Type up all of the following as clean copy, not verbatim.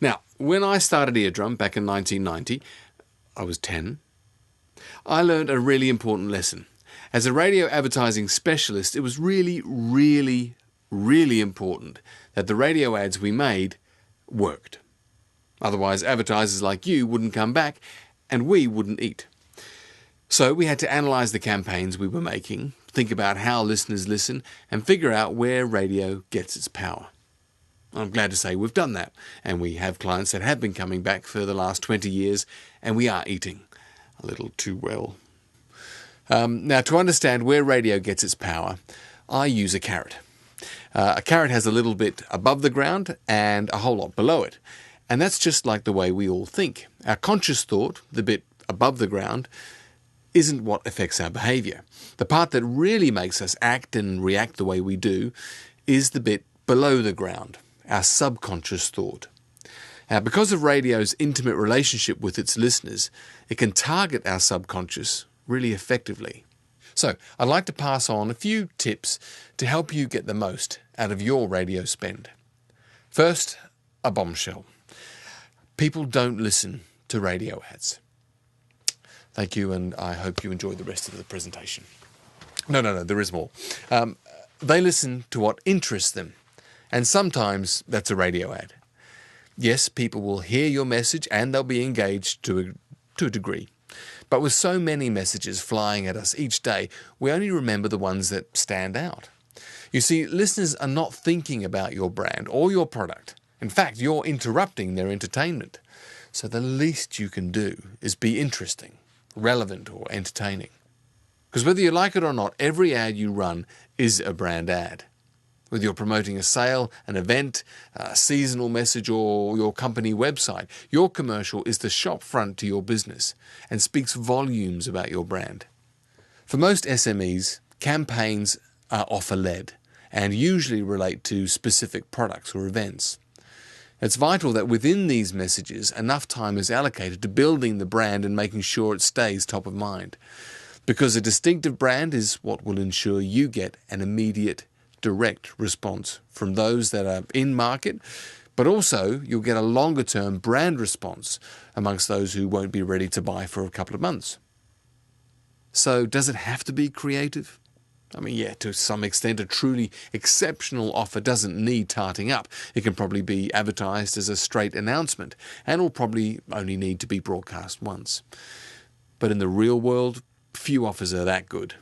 Now, when I started Eardrum back in 1990, I was 10, I learned a really important lesson. As a radio advertising specialist, it was really, really, really important that the radio ads we made worked. Otherwise, advertisers like you wouldn't come back and we wouldn't eat. So we had to analyse the campaigns we were making, think about how listeners listen, and figure out where radio gets its power. I'm glad to say we've done that, and we have clients that have been coming back for the last 20 years, and we are eating a little too well. Now, to understand where radio gets its power, I use a carrot. A carrot has a little bit above the ground and a whole lot below it. And that's just like the way we all think. Our conscious thought, the bit above the ground, isn't what affects our behaviour. The part that really makes us act and react the way we do is the bit below the ground, our subconscious thought. Now, because of radio's intimate relationship with its listeners, it can target our subconscious really effectively. So, I'd like to pass on a few tips to help you get the most out of your radio spend. First, a bombshell. People don't listen to radio ads. Thank you, and I hope you enjoy the rest of the presentation. No, there is more. They listen to what interests them, and sometimes that's a radio ad. Yes, people will hear your message and they'll be engaged to a degree. But with so many messages flying at us each day, we only remember the ones that stand out. You see, listeners are not thinking about your brand or your product. In fact, you're interrupting their entertainment. So the least you can do is be interesting, relevant, or entertaining. Because whether you like it or not, every ad you run is a brand ad. Whether you're promoting a sale, an event, a seasonal message, or your company website, your commercial is the shop front to your business and speaks volumes about your brand. For most SMEs, campaigns are offer-led and usually relate to specific products or events. It's vital that within these messages, enough time is allocated to building the brand and making sure it stays top of mind. Because a distinctive brand is what will ensure you get an immediate, direct response from those that are in market, but also you'll get a longer-term brand response amongst those who won't be ready to buy for a couple of months. So does it have to be creative? I mean, yeah, to some extent, a truly exceptional offer doesn't need tarting up. It can probably be advertised as a straight announcement and will probably only need to be broadcast once. But in the real world, few offers are that good.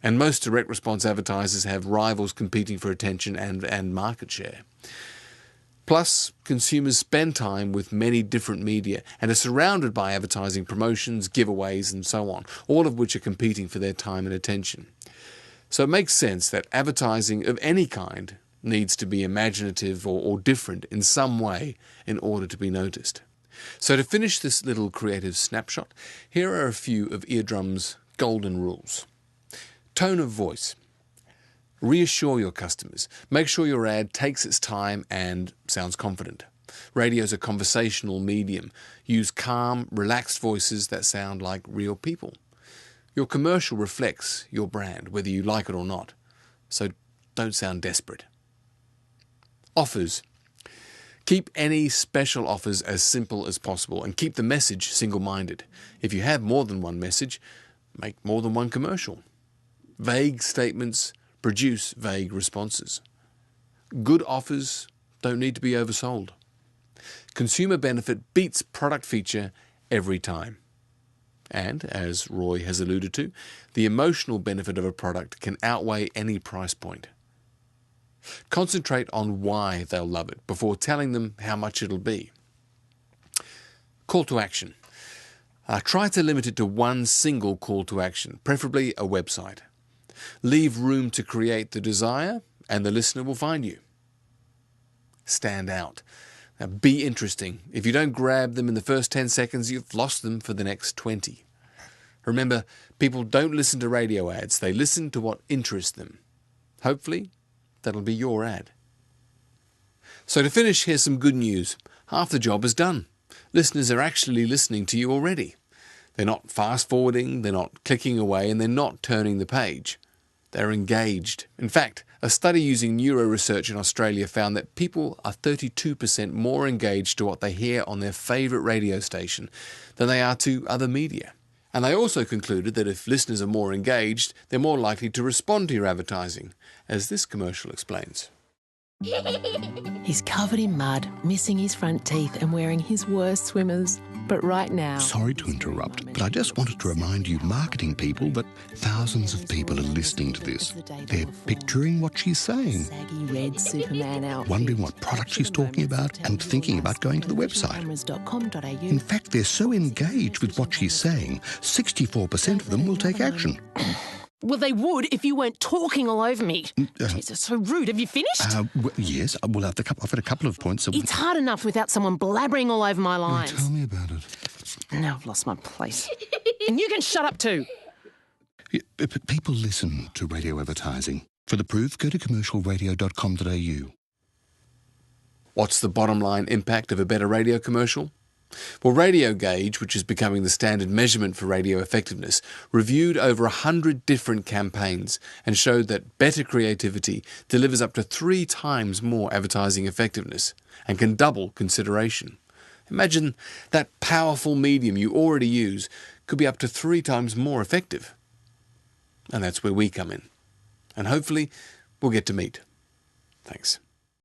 And most direct response advertisers have rivals competing for attention and market share. Plus, consumers spend time with many different media and are surrounded by advertising promotions, giveaways, and so on, all of which are competing for their time and attention. So it makes sense that advertising of any kind needs to be imaginative or different in some way in order to be noticed. So to finish this little creative snapshot, here are a few of Eardrum's golden rules. Tone of voice. Reassure your customers. Make sure your ad takes its time and sounds confident. Radio's a conversational medium. Use calm, relaxed voices that sound like real people. Your commercial reflects your brand, whether you like it or not. So don't sound desperate. Offers. Keep any special offers as simple as possible and keep the message single-minded. If you have more than one message, make more than one commercial. Vague statements produce vague responses. Good offers don't need to be oversold. Consumer benefit beats product feature every time. And, as Roy has alluded to, the emotional benefit of a product can outweigh any price point. Concentrate on why they'll love it before telling them how much it'll be. Call to action. Try to limit it to one single call to action, preferably a website. Leave room to create the desire, and the listener will find you. Stand out. Now, be interesting. If you don't grab them in the first 10 seconds, you've lost them for the next 20. Remember, people don't listen to radio ads. They listen to what interests them. Hopefully, that'll be your ad. So to finish, here's some good news. Half the job is done. Listeners are actually listening to you already. They're not fast-forwarding, they're not clicking away, and they're not turning the page. They're engaged. In fact, A study using neuro research in Australia found that people are 32% more engaged to what they hear on their favourite radio station than they are to other media. And they also concluded that if listeners are more engaged, they're more likely to respond to your advertising, as this commercial explains. He's covered in mud, missing his front teeth and wearing his worst swimmers. But right now... Sorry to interrupt, but I just wanted to remind you marketing people that thousands of people are listening to this. They're picturing what she's saying, saggy red Superman outfit, wondering what product she's talking about and thinking about going to the website. In fact, they're so engaged with what she's saying, 64% of them will take action. Well, they would if you weren't talking all over me. Jesus, so rude. Have you finished? Yes, well, I've got a couple of points. It's hard enough without someone blabbering all over my lines. Tell me about it. Now I've lost my place. And you can shut up too. People listen to radio advertising. For the proof, go to commercialradio.com.au. What's the bottom line impact of a better radio commercial? Well, Radio Gauge, which is becoming the standard measurement for radio effectiveness, reviewed over 100 different campaigns and showed that better creativity delivers up to 3 times more advertising effectiveness and can double consideration. Imagine that powerful medium you already use could be up to 3 times more effective. And that's where we come in. And hopefully we'll get to meet. Thanks.